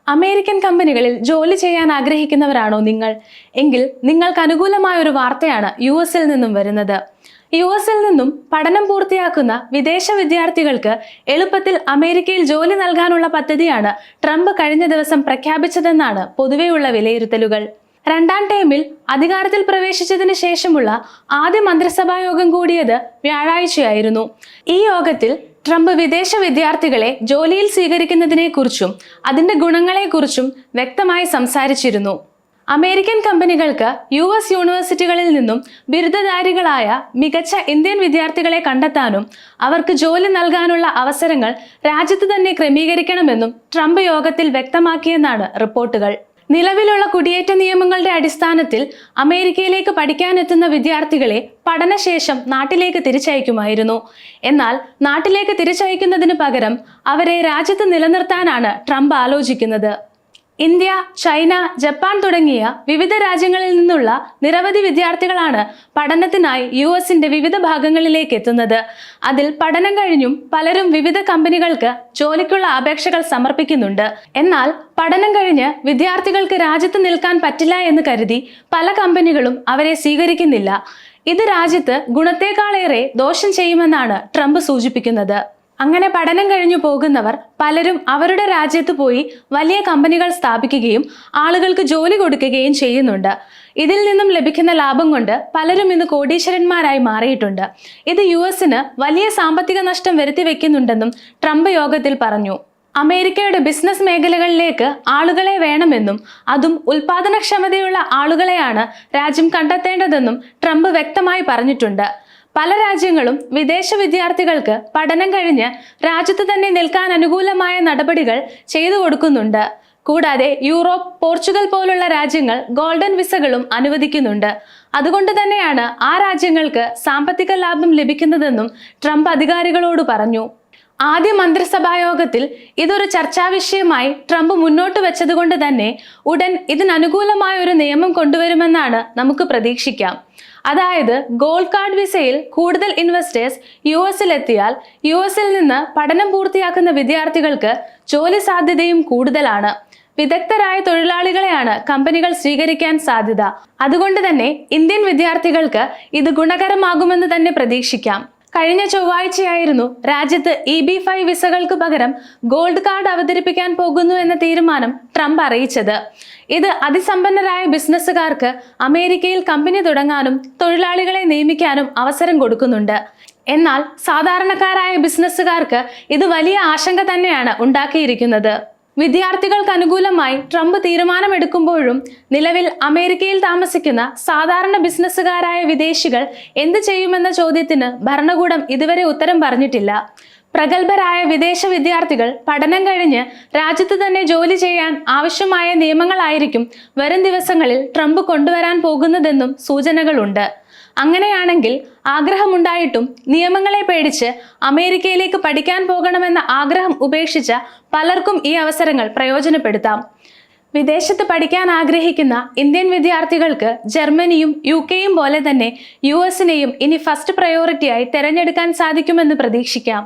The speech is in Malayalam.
അമേരിക്കൻ കമ്പനികളിൽ ജോലി ചെയ്യാൻ ആഗ്രഹിക്കുന്നവരാണോ നിങ്ങൾ? എങ്കിൽ നിങ്ങൾക്ക് അനുകൂലമായ ഒരു വാർത്തയാണ് യുഎസിൽ നിന്നും വരുന്നത്. യുഎസിൽ നിന്നും പഠനം പൂർത്തിയാക്കുന്ന വിദേശ വിദ്യാർത്ഥികൾക്ക് എളുപ്പത്തിൽ അമേരിക്കയിൽ ജോലി നൽകാനുള്ള പദ്ധതിയാണ് ട്രംപ് കഴിഞ്ഞ ദിവസം പ്രഖ്യാപിച്ചതെന്നാണ് പൊതുവെയുള്ള വിലയിരുത്തലുകൾ. രണ്ടാം ടേമിൽ അധികാരത്തിൽ പ്രവേശിച്ചതിന് ശേഷമുള്ള ആദ്യ മന്ത്രിസഭാ യോഗം കൂടിയത് വ്യാഴാഴ്ചയായിരുന്നു. ഈ യോഗത്തിൽ ട്രംപ് വിദേശ വിദ്യാർത്ഥികളെ ജോലിയിൽ സ്വീകരിക്കുന്നതിനെക്കുറിച്ചും അതിന്റെ ഗുണങ്ങളെക്കുറിച്ചും വ്യക്തമായി സംസാരിച്ചിരുന്നു. അമേരിക്കൻ കമ്പനികൾക്ക് യുഎസ് യൂണിവേഴ്സിറ്റികളിൽ നിന്നും ബിരുദധാരികളായ മികച്ച ഇന്ത്യൻ വിദ്യാർത്ഥികളെ കണ്ടെത്താനും അവർക്ക് ജോലി നൽകാനുള്ള അവസരങ്ങൾ രാജ്യത്ത് തന്നെ ക്രമീകരിക്കണമെന്നും ട്രംപ് യോഗത്തിൽ വ്യക്തമാക്കിയെന്നാണ് റിപ്പോർട്ടുകൾ. നിലവിലുള്ള കുടിയേറ്റ നിയമങ്ങളുടെ അടിസ്ഥാനത്തിൽ അമേരിക്കയിലേക്ക് പഠിക്കാനെത്തുന്ന വിദ്യാർത്ഥികളെ പഠനശേഷം നാട്ടിലേക്ക് തിരിച്ചയക്കുമായിരുന്നു. എന്നാൽ നാട്ടിലേക്ക് തിരിച്ചയക്കുന്നതിന് പകരം അവരെ രാജ്യത്ത് നിലനിർത്താനാണ് ട്രംപ് ആലോചിക്കുന്നത്. ഇന്ത്യ, ചൈന, ജപ്പാൻ തുടങ്ങിയ വിവിധ രാജ്യങ്ങളിൽ നിന്നുള്ള നിരവധി വിദ്യാർത്ഥികളാണ് പഠനത്തിനായി യുഎസിന്റെ വിവിധ ഭാഗങ്ങളിലേക്ക് എത്തുന്നത്. അതിൽ പഠനം കഴിഞ്ഞും പലരും വിവിധ കമ്പനികൾക്ക് ജോലിക്കുള്ള അപേക്ഷകൾ സമർപ്പിക്കുന്നുണ്ട്. എന്നാൽ പഠനം കഴിഞ്ഞ് വിദ്യാർത്ഥികൾക്ക് രാജ്യത്ത് നിൽക്കാൻ പറ്റില്ല എന്ന് കരുതി പല കമ്പനികളും അവരെ സ്വീകരിക്കുന്നില്ല. ഇത് രാജ്യത്ത് ഗുണത്തേക്കാളേറെ ദോഷം ചെയ്യുമെന്നാണ് ട്രംപ് സൂചിപ്പിക്കുന്നത്. അങ്ങനെ പഠനം കഴിഞ്ഞു പോകുന്നവർ പലരും അവരുടെ രാജ്യത്ത് പോയി വലിയ കമ്പനികൾ സ്ഥാപിക്കുകയും ആളുകൾക്ക് ജോലി കൊടുക്കുകയും ചെയ്യുന്നുണ്ട്. ഇതിൽ നിന്നും ലഭിക്കുന്ന ലാഭം കൊണ്ട് പലരും ഇന്ന് കോടീശ്വരന്മാരായി മാറിയിട്ടുണ്ട്. ഇത് യുഎസിന് വലിയ സാമ്പത്തിക നഷ്ടം വരുത്തി വെക്കുന്നുണ്ടെന്നും ട്രംപ് യോഗത്തിൽ പറഞ്ഞു. അമേരിക്കയുടെ ബിസിനസ് മേഖലകളിലേക്ക് ആളുകളെ വേണമെന്നും അതും ഉൽപാദനക്ഷമതയുള്ള ആളുകളെയാണ് രാജ്യം കണ്ടെത്തേണ്ടതെന്നും ട്രംപ് വ്യക്തമായി പറഞ്ഞിട്ടുണ്ട്. പല രാജ്യങ്ങളും വിദേശ വിദ്യാർത്ഥികൾക്ക് പഠനം കഴിഞ്ഞ് രാജ്യത്ത് തന്നെ നിൽക്കാൻ അനുകൂലമായ നടപടികൾ ചെയ്തു കൊടുക്കുന്നുണ്ട്. കൂടാതെ യൂറോപ്പ്, പോർച്ചുഗൽ പോലുള്ള രാജ്യങ്ങൾ ഗോൾഡൻ വിസകളും അനുവദിക്കുന്നുണ്ട്. അതുകൊണ്ട് തന്നെയാണ് ആ രാജ്യങ്ങൾക്ക് സാമ്പത്തിക ലാഭം ലഭിക്കുന്നതെന്നും ട്രംപ് അധികാരികളോട് പറഞ്ഞു. ആദ്യ മന്ത്രിസഭാ യോഗത്തിൽ ഇതൊരു ചർച്ചാ വിഷയമായി ട്രംപ് മുന്നോട്ട് വെച്ചതുകൊണ്ട് തന്നെ ഉടൻ ഇതിനനുകൂലമായ ഒരു നിയമം കൊണ്ടുവരുമെന്നാണ് നമുക്ക് പ്രതീക്ഷിക്കാം. അതായത് ഗോൾഡ് കാർഡ് വിസയിൽ കൂടുതൽ ഇൻവെസ്റ്റേഴ്സ് യുഎസിലെത്തിയാൽ യുഎസിൽ നിന്ന് പഠനം പൂർത്തിയാക്കുന്ന വിദ്യാർത്ഥികൾക്ക് ജോലി സാധ്യതയും കൂടുതലാണ്. വിദഗ്ധരായ തൊഴിലാളികളെയാണ് കമ്പനികൾ സ്വീകരിക്കാൻ സാധ്യത. അതുകൊണ്ട് തന്നെ ഇന്ത്യൻ വിദ്യാർത്ഥികൾക്ക് ഇത് ഗുണകരമാകുമെന്ന് തന്നെ പ്രതീക്ഷിക്കാം. കഴിഞ്ഞ ചൊവ്വാഴ്ചയായിരുന്നു രാജ്യത്ത് EB-5 വിസകൾക്ക് പകരം ഗോൾഡ് കാർഡ് അവതരിപ്പിക്കാൻ പോകുന്നു എന്ന തീരുമാനം ട്രംപ് അറിയിച്ചത്. ഇത് അതിസമ്പന്നരായ ബിസിനസ്സുകാർക്ക് അമേരിക്കയിൽ കമ്പനി തുടങ്ങാനും തൊഴിലാളികളെ നിയമിക്കാനും അവസരം കൊടുക്കുന്നുണ്ട്. എന്നാൽ സാധാരണക്കാരായ ബിസിനസ്സുകാർക്ക് ഇത് വലിയ ആശങ്ക തന്നെയാണ് ഉണ്ടാക്കിയിരിക്കുന്നത്. വിദ്യാർത്ഥികൾക്ക് അനുകൂലമായി ട്രംപ് തീരുമാനമെടുക്കുമ്പോഴും നിലവിൽ അമേരിക്കയിൽ താമസിക്കുന്ന സാധാരണ ബിസിനസ്സുകാരായ വിദേശികൾ എന്ത് ചെയ്യുമെന്ന ചോദ്യത്തിന് ഭരണകൂടം ഇതുവരെ ഉത്തരം പറഞ്ഞിട്ടില്ല. പ്രഗത്ഭരായ വിദേശ വിദ്യാർത്ഥികൾ പഠനം കഴിഞ്ഞ് രാജ്യത്ത് തന്നെ ജോലി ചെയ്യാൻ ആവശ്യമായ നിയമങ്ങളായിരിക്കും വരും ദിവസങ്ങളിൽ ട്രംപ് കൊണ്ടുവരാൻ പോകുന്നതെന്നും സൂചനകളുണ്ട്. അങ്ങനെയാണെങ്കിൽ ആഗ്രഹമുണ്ടായിട്ടും നിയമങ്ങളെ പേടിച്ച് അമേരിക്കയിലേക്ക് പഠിക്കാൻ പോകണമെന്ന ആഗ്രഹം ഉപേക്ഷിച്ച പലർക്കും ഈ അവസരങ്ങൾ പ്രയോജനപ്പെടുത്താം. വിദേശത്ത് പഠിക്കാൻ ആഗ്രഹിക്കുന്ന ഇന്ത്യൻ വിദ്യാർത്ഥികൾക്ക് ജർമ്മനിയും UK-യും പോലെ തന്നെ യുഎസിനെയും ഇനി ഫസ്റ്റ് പ്രയോറിറ്റിയായി തിരഞ്ഞെടുക്കാൻ സാധിക്കുമെന്ന് പ്രതീക്ഷിക്കാം.